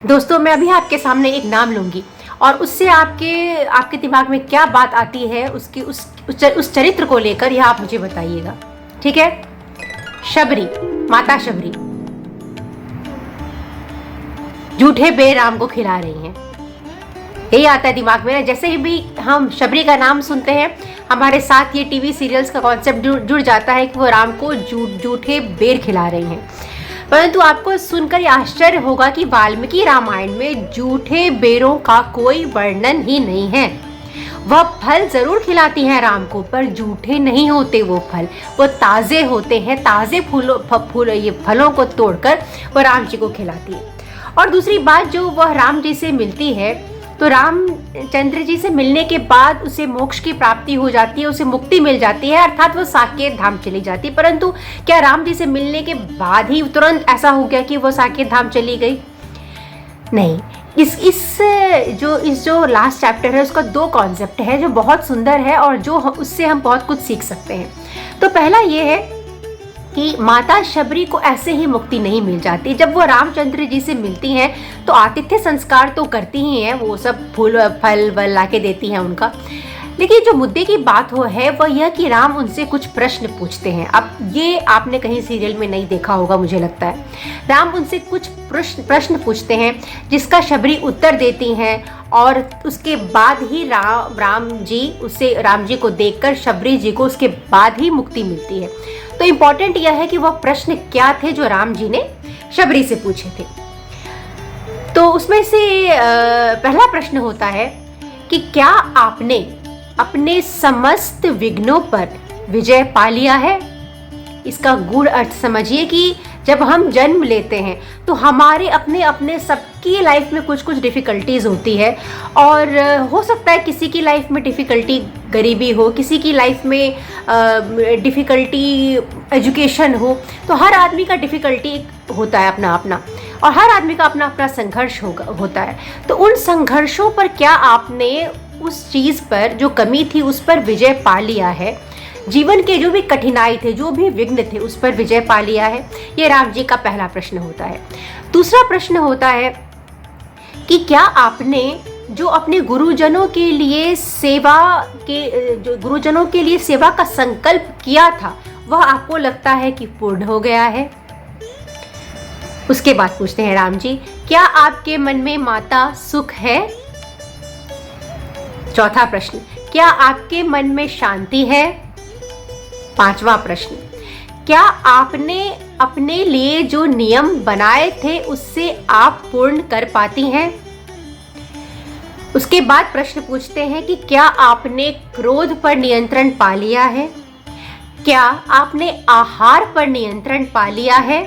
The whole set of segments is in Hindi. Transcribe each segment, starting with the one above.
दोस्तों, मैं अभी आपके सामने एक नाम लूंगी और उससे आपके आपके दिमाग में क्या बात आती है उसकी उस चरित्र को लेकर यह आप मुझे बताइएगा। ठीक है? शबरी, माता शबरी झूठे बेर राम को खिला रही हैं। यही आता है दिमाग में। जैसे ही भी हम शबरी का नाम सुनते हैं हमारे साथ ये टीवी सीरियल्स का कॉन्सेप्ट जुड़ जाता है कि वो राम को झूठे बेर खिला रही हैं। परंतु आपको सुनकर आश्चर्य होगा कि वाल्मीकि रामायण में झूठे बेरों का कोई वर्णन ही नहीं है। वह फल जरूर खिलाती हैं राम को, पर झूठे नहीं होते वो फल, वो ताज़े होते हैं। ताज़े ये फलों को तोड़कर वह राम जी को खिलाती है। और दूसरी बात, जो वह राम जी से मिलती है तो रामचंद्र जी से मिलने के बाद उसे मोक्ष की प्राप्ति हो जाती है, उसे मुक्ति मिल जाती है, अर्थात वो साकेत धाम चली जाती है। परंतु क्या राम जी से मिलने के बाद ही तुरंत ऐसा हो गया कि वो साकेत धाम चली गई? नहीं। इस जो लास्ट चैप्टर है उसका दो कॉन्सेप्ट है जो बहुत सुंदर है और जो उससे हम बहुत कुछ सीख सकते हैं। तो पहला ये है कि माता शबरी को ऐसे ही मुक्ति नहीं मिल जाती। जब वो रामचंद्र जी से मिलती हैं तो आतिथ्य संस्कार तो करती ही हैं, वो सब फूल फल वल ला के देती हैं उनका। लेकिन जो मुद्दे की बात है वह यह कि राम उनसे कुछ प्रश्न पूछते हैं। अब ये आपने कहीं सीरियल में नहीं देखा होगा मुझे लगता है। राम उनसे कुछ प्रश्न पूछते हैं जिसका शबरी उत्तर देती हैं और उसके बाद ही राम जी को देखकर शबरी जी को उसके बाद ही मुक्ति मिलती है। तो इम्पोर्टेंट यह है कि वह प्रश्न क्या थे जो राम जी ने शबरी से पूछे थे। तो उसमें से पहला प्रश्न होता है कि क्या आपने अपने समस्त विघ्नों पर विजय पा लिया है? इसका गूढ़ अर्थ समझिए कि जब हम जन्म लेते हैं तो हमारे अपने सबकी लाइफ में कुछ डिफ़िकल्टीज होती है और हो सकता है किसी की लाइफ में डिफ़िकल्टी गरीबी हो, किसी की लाइफ में डिफ़िकल्टी एजुकेशन हो। तो हर आदमी का डिफ़िकल्टी होता है अपना अपना, और हर आदमी का अपना अपना संघर्ष होता है। तो उन संघर्षों पर क्या आपने उस चीज़ पर जो कमी थी उस पर विजय पा लिया है? जीवन के जो भी कठिनाई थे, जो भी विघ्न थे, उस पर विजय पा लिया है? ये राम जी का पहला प्रश्न होता है। दूसरा प्रश्न होता है कि क्या आपने जो अपने गुरुजनों के लिए सेवा का संकल्प किया था वह आपको लगता है कि पूर्ण हो गया है? उसके बाद पूछते हैं राम जी, क्या आपके मन में माता सुख है? चौथा प्रश्न, क्या आपके मन में शांति है? पांचवा प्रश्न, क्या आपने अपने लिए जो नियम बनाए थे उससे आप पूर्ण कर पाती हैं? उसके बाद प्रश्न पूछते हैं कि क्या आपने क्रोध पर नियंत्रण पा लिया है? क्या आपने आहार पर नियंत्रण पा लिया है?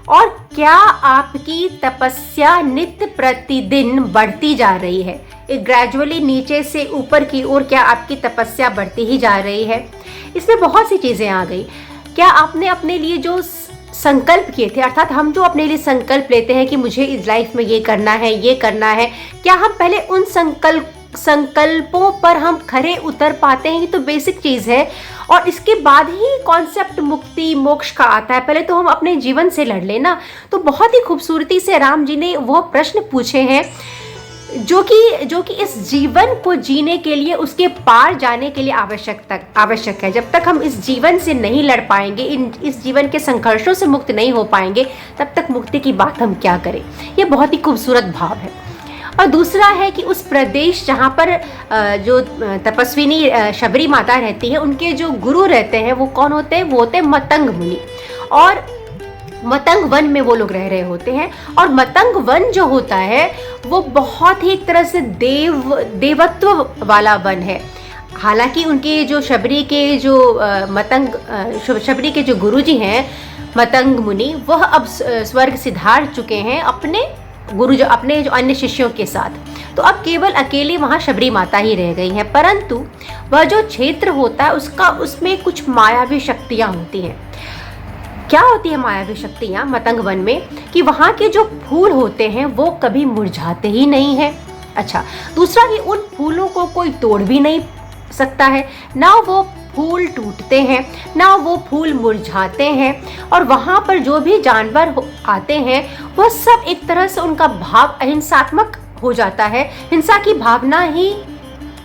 और क्या आपकी तपस्या नित्य प्रतिदिन बढ़ती जा रही है? ग्रेजुअली नीचे से ऊपर की ओर क्या आपकी तपस्या बढ़ती ही जा रही है? इसमें बहुत सी चीज़ें आ गई। क्या आपने अपने लिए जो संकल्प किए थे, अर्थात हम जो अपने लिए संकल्प लेते हैं कि मुझे इस लाइफ में ये करना है, क्या हम पहले उन संकल्पों पर हम खरे उतर पाते हैं? ये तो बेसिक चीज़ है। और इसके बाद ही कॉन्सेप्ट मुक्ति मोक्ष का आता है। पहले तो हम अपने जीवन से लड़ लेना। तो बहुत ही खूबसूरती से राम जी ने वो प्रश्न पूछे हैं जो कि इस जीवन को जीने के लिए, उसके पार जाने के लिए आवश्यक है। जब तक हम इस जीवन से नहीं लड़ पाएंगे, इस जीवन के संघर्षों से मुक्त नहीं हो पाएंगे, तब तक मुक्ति की बात हम क्या करें? ये बहुत ही खूबसूरत भाव है। और दूसरा है कि उस प्रदेश जहाँ पर जो तपस्विनी शबरी माता रहती है, उनके जो गुरु रहते हैं वो कौन होते हैं? वो होते हैं मतंग मुनि। और मतंग वन में वो लोग रह रहे होते हैं। और मतंग वन जो होता है वो बहुत ही एक तरह से देवत्व वाला वन है। हालांकि उनके जो शबरी के जो गुरुजी हैं मतंग मुनि, वह अब स्वर्ग सिधार चुके हैं अपने जो अन्य शिष्यों के साथ। तो अब केवल अकेले वहाँ शबरी माता ही रह गई हैं। परंतु वह जो क्षेत्र होता है उसमें कुछ मायावी शक्तियाँ होती हैं। क्या होती है मायावी शक्तियाँ मतंग वन में? कि वहाँ के जो फूल होते हैं वो कभी मुरझाते ही नहीं हैं। अच्छा, दूसरा कि उन फूलों को कोई तोड़ भी नहीं सकता है, ना वो फूल टूटते हैं, ना वो फूल मुरझाते हैं, और वहाँ पर जो भी जानवर आते हैं वो सब एक तरह से उनका भाव अहिंसात्मक हो जाता है, हिंसा की भावना ही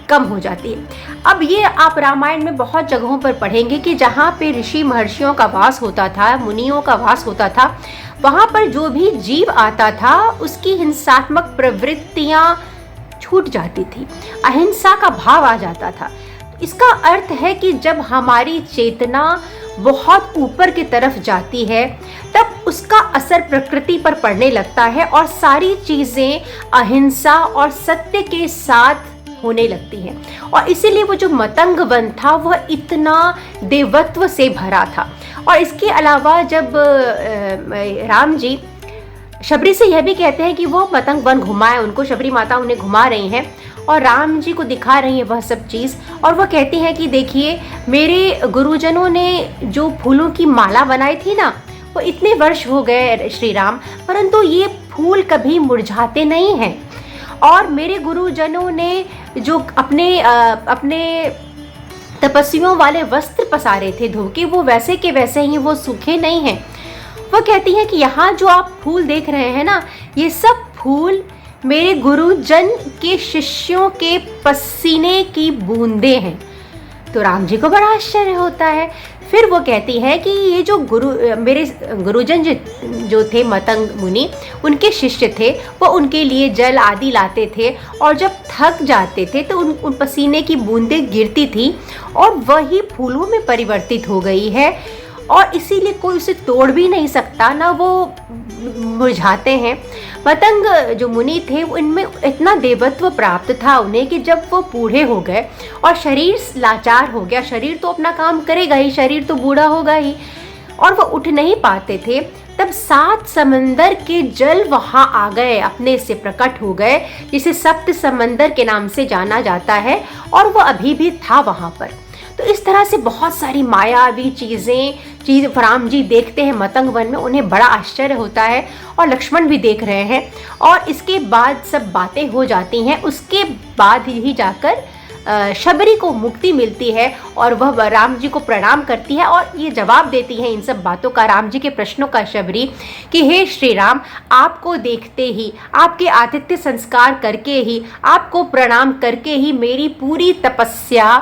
कम हो जाती है। अब ये आप रामायण में बहुत जगहों पर पढ़ेंगे कि जहाँ पे ऋषि महर्षियों का वास होता था, मुनियों का वास होता था, वहाँ पर जो भी जीव आता था उसकी हिंसात्मक प्रवृत्तियाँ छूट जाती थी, अहिंसा का भाव आ जाता था। इसका अर्थ है कि जब हमारी चेतना बहुत ऊपर की तरफ जाती है तब उसका असर प्रकृति पर पड़ने लगता है और सारी चीज़ें अहिंसा और सत्य के साथ होने लगती हैं। और इसीलिए वो जो मतंग वन था वह इतना देवत्व से भरा था। और इसके अलावा जब राम जी शबरी से यह भी कहते हैं कि वो मतंग वन घुमाए उनको, शबरी माता उन्हें घुमा रही हैं और राम जी को दिखा रही है वह सब चीज़, और वह कहती हैं कि देखिए मेरे गुरुजनों ने जो फूलों की माला बनाई थी ना, वो इतने वर्ष हो गए श्री राम, परंतु ये फूल कभी मुरझाते नहीं हैं। और मेरे गुरुजनों ने जो अपने तपस्वियों वाले वस्त्र पसारे थे धो के, वो वैसे के वैसे ही, वो सूखे नहीं हैं। वो कहती है कि यहाँ जो आप फूल देख रहे हैं ना, ये सब फूल मेरे गुरुजन के शिष्यों के पसीने की बूंदें हैं। तो राम जी को बड़ा आश्चर्य होता है। फिर वो कहती है कि ये जो मेरे गुरुजन जो थे मतंग मुनि, उनके शिष्य थे, वो उनके लिए जल आदि लाते थे और जब थक जाते थे तो उन पसीने की बूंदें गिरती थी और वही फूलों में परिवर्तित हो गई है, और इसीलिए कोई उसे तोड़ भी नहीं सकता, ना वो मुरझाते हैं। मतंग जो मुनि थे उनमें इतना देवत्व प्राप्त था उन्हें कि जब वो बूढ़े हो गए और शरीर लाचार हो गया, शरीर तो अपना काम करेगा ही, शरीर तो बूढ़ा होगा ही, और वो उठ नहीं पाते थे, तब 7 समंदर के जल वहाँ आ गए, अपने से प्रकट हो गए, जिसे सप्त समंदर के नाम से जाना जाता है, और वो अभी भी था वहाँ पर। तो इस तरह से बहुत सारी मायावी चीज़ राम जी देखते हैं मतंग वन में, उन्हें बड़ा आश्चर्य होता है और लक्ष्मण भी देख रहे हैं, और इसके बाद सब बातें हो जाती हैं। उसके बाद ही जाकर शबरी को मुक्ति मिलती है और वह राम जी को प्रणाम करती है और ये जवाब देती है इन सब बातों का, राम जी के प्रश्नों का शबरी, कि हे श्री राम, आपको देखते ही, आपके आतिथ्य संस्कार करके ही, आपको प्रणाम करके ही मेरी पूरी तपस्या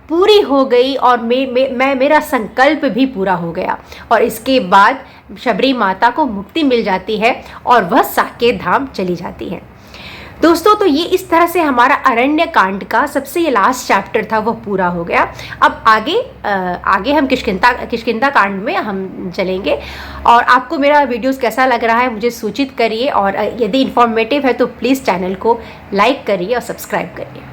पूरी हो गई और मेरा संकल्प भी पूरा हो गया। और इसके बाद शबरी माता को मुक्ति मिल जाती है और वह साकेत धाम चली जाती है। दोस्तों, तो ये इस तरह से हमारा अरण्य कांड का सबसे ये लास्ट चैप्टर था वह पूरा हो गया। अब आगे हम किष्किंधा कांड में हम चलेंगे, और आपको मेरा वीडियोस कैसा लग रहा है मुझे सूचित करिए, और यदि इन्फॉर्मेटिव है तो प्लीज़ चैनल को लाइक करिए और सब्सक्राइब करिए।